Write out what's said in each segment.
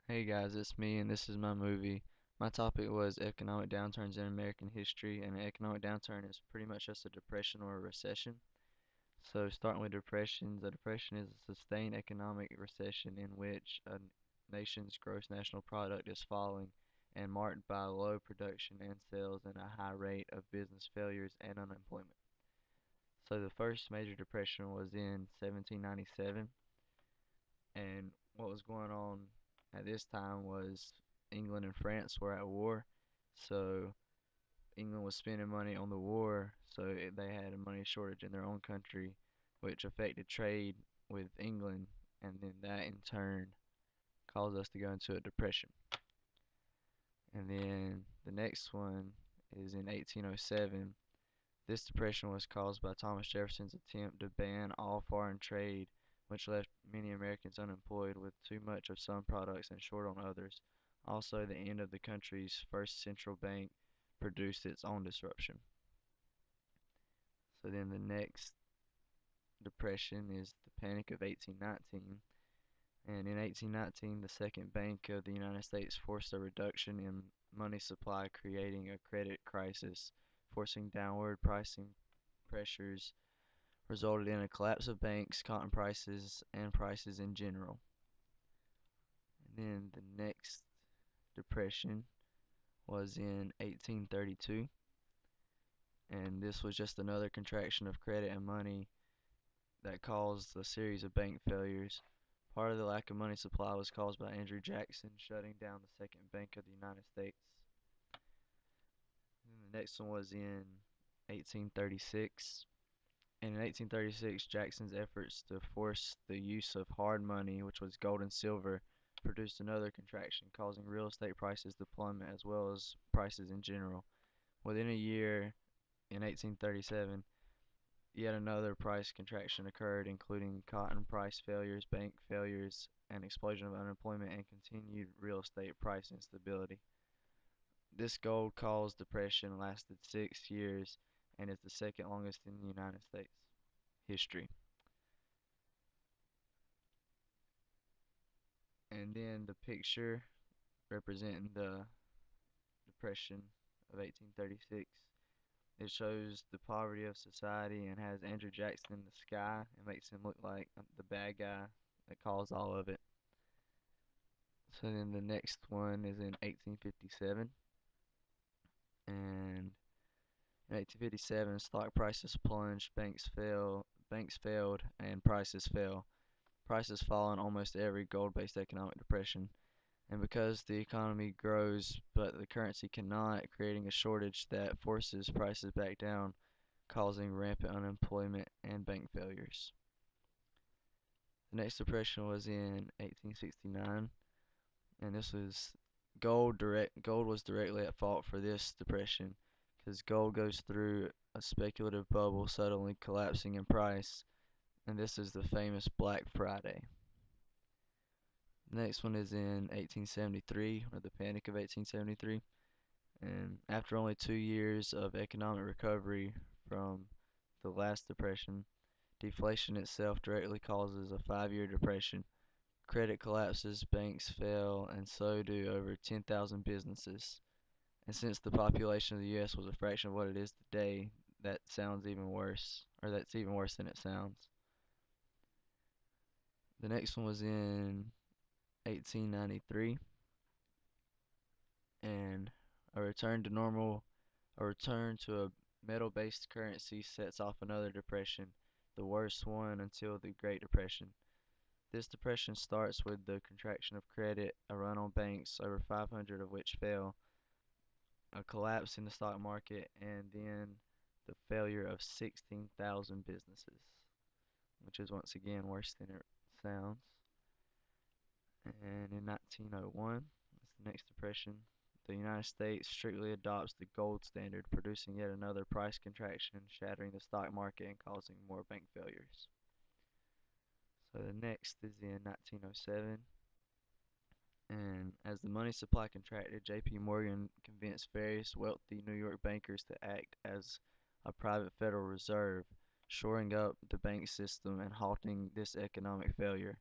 Hey guys, it's me and this is my movie. My topic was economic downturns in American history, and an economic downturn is pretty much just a depression or a recession. So, starting with depressions, a depression is a sustained economic recession in which a nation's gross national product is falling and marked by low production and sales and a high rate of business failures and unemployment. So, the first major depression was in 1797, and what was going on at this time was England and France were at war, so England was spending money on the war, so they had a money shortage in their own country, which affected trade with England, and then that in turn caused us to go into a depression. And then the next one is in 1807. This depression was caused by Thomas Jefferson's attempt to ban all foreign trade, which left many Americans unemployed with too much of some products and short on others. Also, the end of the country's first central bank produced its own disruption. So then the next depression is the Panic of 1819. And in 1819, the Second Bank of the United States forced a reduction in money supply, creating a credit crisis, forcing downward pricing pressures resulted in a collapse of banks, cotton prices, and prices in general. And then the next depression was in 1832, and this was just another contraction of credit and money that caused a series of bank failures. Part of the lack of money supply was caused by Andrew Jackson shutting down the Second Bank of the United States. And the next one was in 1836. And in 1836, Jackson's efforts to force the use of hard money, which was gold and silver, produced another contraction, causing real estate prices to plummet as well as prices in general. Within a year, in 1837, yet another price contraction occurred, including cotton price failures, bank failures, an explosion of unemployment, and continued real estate price instability. This gold caused depression lasted 6 years and is the second longest in the United States history. And then the picture representing the Depression of 1836. It shows the poverty of society and has Andrew Jackson in the sky. It makes him look like the bad guy that caused all of it. So then the next one is in 1857, and in 1857 stock prices plunged, banks failed, and prices fell. Prices fall in almost every gold-based economic depression. And because the economy grows but the currency cannot, creating a shortage that forces prices back down, causing rampant unemployment and bank failures. The next depression was in 1869, and this was gold was directly at fault for this depression because gold goes through a speculative bubble suddenly collapsing in price, and this is the famous Black Friday. The next one is in 1873, or the Panic of 1873. And after only 2 years of economic recovery from the last depression, deflation itself directly causes a 5 year depression. Credit collapses, banks fail, and so do over 10,000 businesses. And since the population of the US was a fraction of what it is today, that sounds even worse, or that's even worse than it sounds. The next one was in 1893, and a return to normal, a return to a metal-based currency sets off another depression, the worst one until the Great Depression. This depression starts with the contraction of credit, a run on banks, over 500 of which fail, a collapse in the stock market, and then the failure of 16,000 businesses, which is once again worse than it sounds. And in 1901, that's the next depression, the United States strictly adopts the gold standard, producing yet another price contraction, shattering the stock market and causing more bank failures. So the next is in 1907, and as the money supply contracted, J.P. Morgan convinced various wealthy New York bankers to act as a private Federal Reserve, shoring up the bank system and halting this economic failure.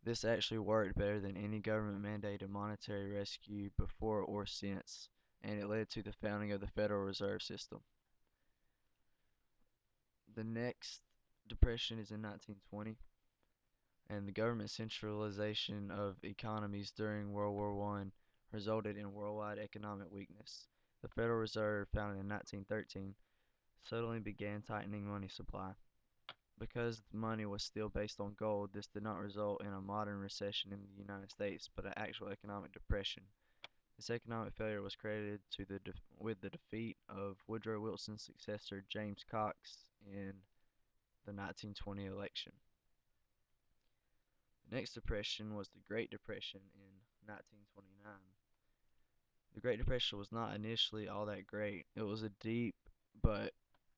This actually worked better than any government mandated monetary rescue before or since, and it led to the founding of the Federal Reserve System. The next depression is in 1920, and the government centralization of economies during World War I resulted in worldwide economic weakness. The Federal Reserve, founded in 1913, suddenly began tightening money supply. Because money was still based on gold, this did not result in a modern recession in the United States, but an actual economic depression. This economic failure was credited to with the defeat of Woodrow Wilson's successor James Cox in the 1920 election. The next depression was the Great Depression in 1929. The Great Depression was not initially all that great. But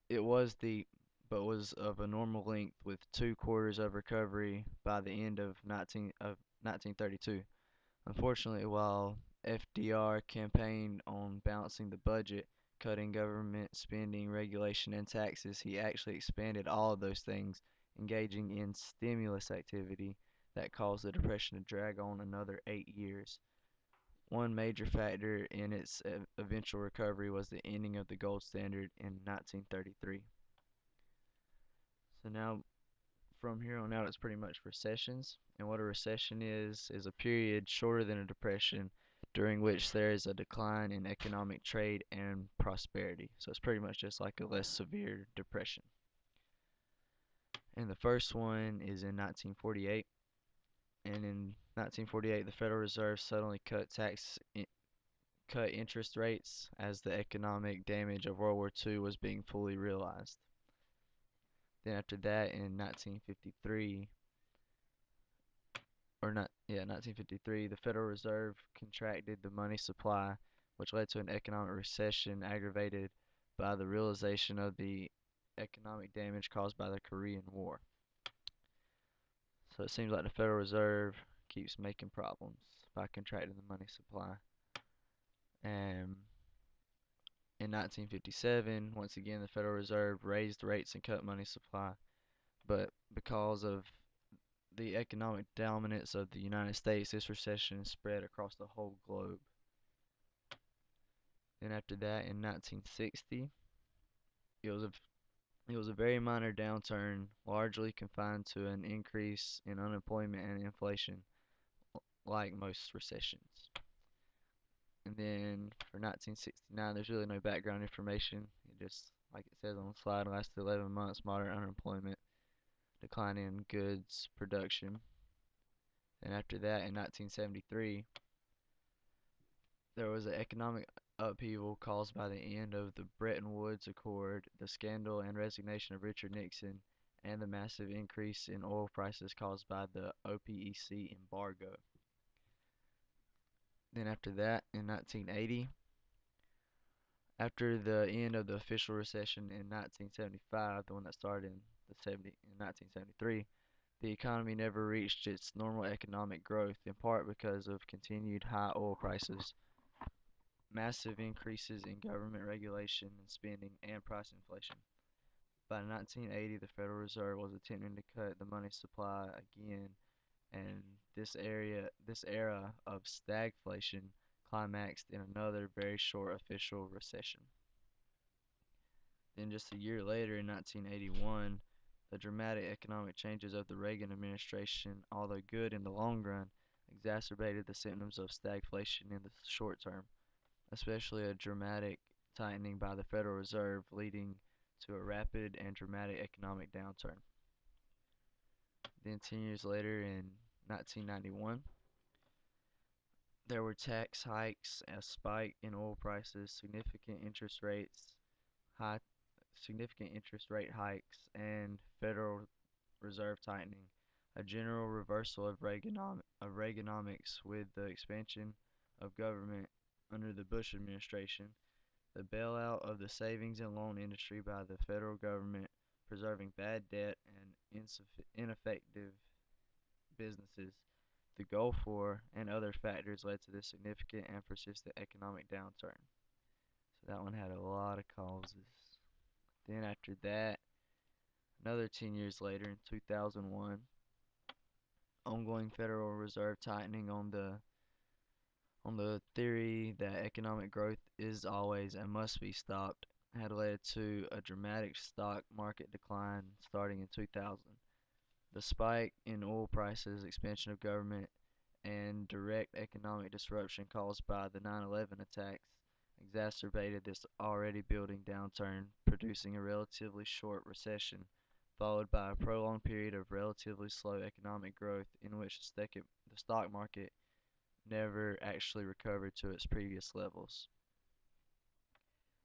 it was deep, but was of a normal length with 2 quarters of recovery by the end of 1932. Unfortunately, while FDR campaigned on balancing the budget, cutting government spending, regulation, and taxes, he actually expanded all of those things, engaging in stimulus activity that caused the Depression to drag on another 8 years. One major factor in its eventual recovery was the ending of the gold standard in 1933. So now, from here on out, it's pretty much recessions. And what a recession is a period shorter than a depression during which there is a decline in economic trade and prosperity. So it's pretty much just like a less severe depression. And the first one is in 1948. And in 1948, the Federal Reserve suddenly cut interest rates as the economic damage of World War II was being fully realized. Then after that, in 1953, or not, yeah, 1953, the Federal Reserve contracted the money supply, which led to an economic recession aggravated by the realization of the economic damage caused by the Korean War. So it seems like the Federal Reserve keeps making problems by contracting the money supply. And in 1957, once again, the Federal Reserve raised rates and cut money supply, but because of the economic dominance of the United States, this recession spread across the whole globe. Then after that, in 1960, it was a it was a very minor downturn, largely confined to an increase in unemployment and inflation, like most recessions. And then for 1969, there's really no background information. It just, like it says on the slide, lasted 11 months, moderate unemployment, decline in goods production. And after that, in 1973, there was an economic upheaval caused by the end of the Bretton Woods Accord, the scandal and resignation of Richard Nixon, and the massive increase in oil prices caused by the OPEC embargo. Then after that, in 1980, after the end of the official recession in 1975, the one that started in 1973, the economy never reached its normal economic growth, in part because of continued high oil prices, massive increases in government regulation and spending, and price inflation. By 1980, the Federal Reserve was attempting to cut the money supply again, and this era of stagflation climaxed in another very short official recession. Then just a year later, in 1981, the dramatic economic changes of the Reagan administration, although good in the long run, exacerbated the symptoms of stagflation in the short term, especially a dramatic tightening by the Federal Reserve, leading to a rapid and dramatic economic downturn. Then 10 years later, in 1991, there were tax hikes, a spike in oil prices, high, significant interest rate hikes, and Federal Reserve tightening, a general reversal of Reaganomics with the expansion of government under the Bush administration, the bailout of the savings and loan industry by the federal government, preserving bad debt and ineffective businesses, the Gulf War, and other factors led to this significant and persistent economic downturn. So that one had a lot of causes. Then after that, another 10 years later in 2001, ongoing Federal Reserve tightening on the theory that economic growth is always and must be stopped had led to a dramatic stock market decline starting in 2000. The spike in oil prices, expansion of government, and direct economic disruption caused by the 9/11 attacks exacerbated this already building downturn, producing a relatively short recession, followed by a prolonged period of relatively slow economic growth in which the stock market never actually recovered to its previous levels.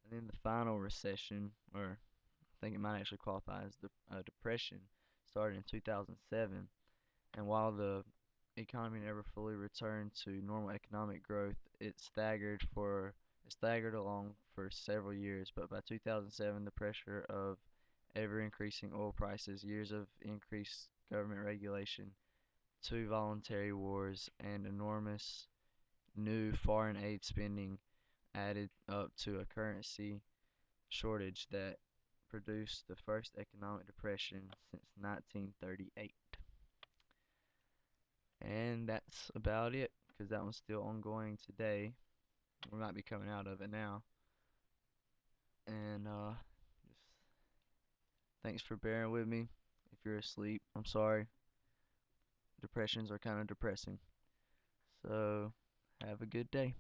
And then the final recession, or I think it might actually qualify as the depression, started in 2007. And while the economy never fully returned to normal economic growth, it staggered along for several years. But by 2007, the pressure of ever increasing oil prices, years of increased government regulation, two voluntary wars, and enormous new foreign aid spending added up to a currency shortage that produced the first economic depression since 1938. And that's about it, because that one's still ongoing today. We might be coming out of it now. And just thanks for bearing with me. If you're asleep, I'm sorry. Depressions are kind of depressing. So have a good day.